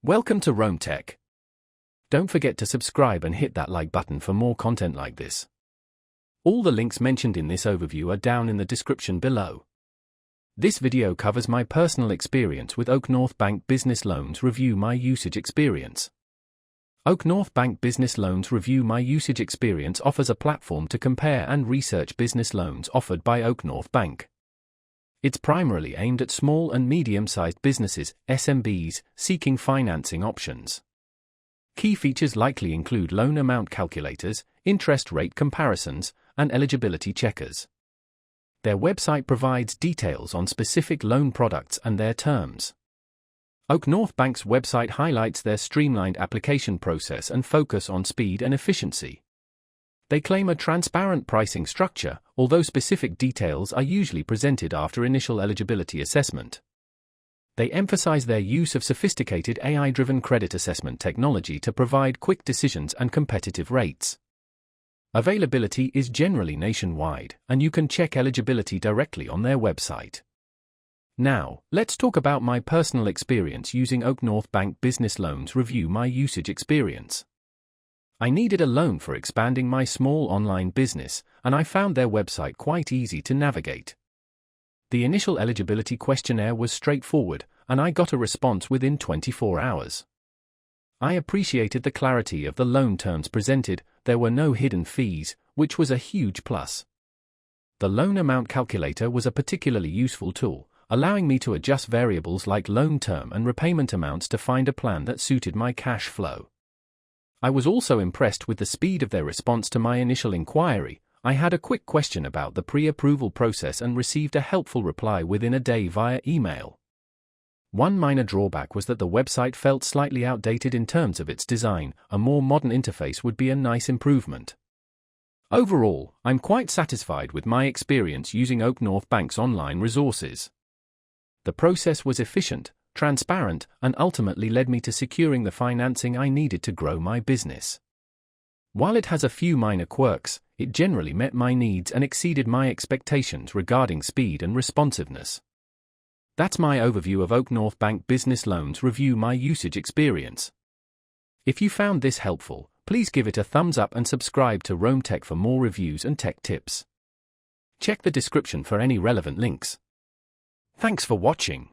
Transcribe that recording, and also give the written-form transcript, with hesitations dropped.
Welcome to Rome Tech. Don't forget to subscribe and hit that like button for more content like this. All the links mentioned in this overview are down in the description below. This video covers my personal experience with OakNorth Bank Business Loans. Review my usage experience. OakNorth Bank Business Loans. Review my usage experience offers a platform to compare and research business loans offered by OakNorth Bank. It's primarily aimed at small and medium-sized businesses, SMBs, seeking financing options. Key features likely include loan amount calculators, interest rate comparisons, and eligibility checkers. Their website provides details on specific loan products and their terms. OakNorth Bank's website highlights their streamlined application process and focus on speed and efficiency. They claim a transparent pricing structure, although specific details are usually presented after initial eligibility assessment. They emphasize their use of sophisticated AI-driven credit assessment technology to provide quick decisions and competitive rates. Availability is generally nationwide, and you can check eligibility directly on their website. Now, let's talk about my personal experience using OakNorth Bank Business Loans. Review my usage experience. I needed a loan for expanding my small online business, and I found their website quite easy to navigate. The initial eligibility questionnaire was straightforward, and I got a response within 24 hours. I appreciated the clarity of the loan terms presented. There were no hidden fees, which was a huge plus. The loan amount calculator was a particularly useful tool, allowing me to adjust variables like loan term and repayment amounts to find a plan that suited my cash flow. I was also impressed with the speed of their response to my initial inquiry. I had a quick question about the pre-approval process and received a helpful reply within a day via email. One minor drawback was that the website felt slightly outdated in terms of its design. A more modern interface would be a nice improvement. Overall, I'm quite satisfied with my experience using OakNorth Bank's online resources. The process was efficient, transparent, and ultimately led me to securing the financing I needed to grow my business. While it has a few minor quirks, it generally met my needs and exceeded my expectations regarding speed and responsiveness. That's my overview of OakNorth Bank Business Loans. Review my usage experience. If you found this helpful, please give it a thumbs up and subscribe to Rome Tech for more reviews and tech tips. Check the description for any relevant links. Thanks for watching.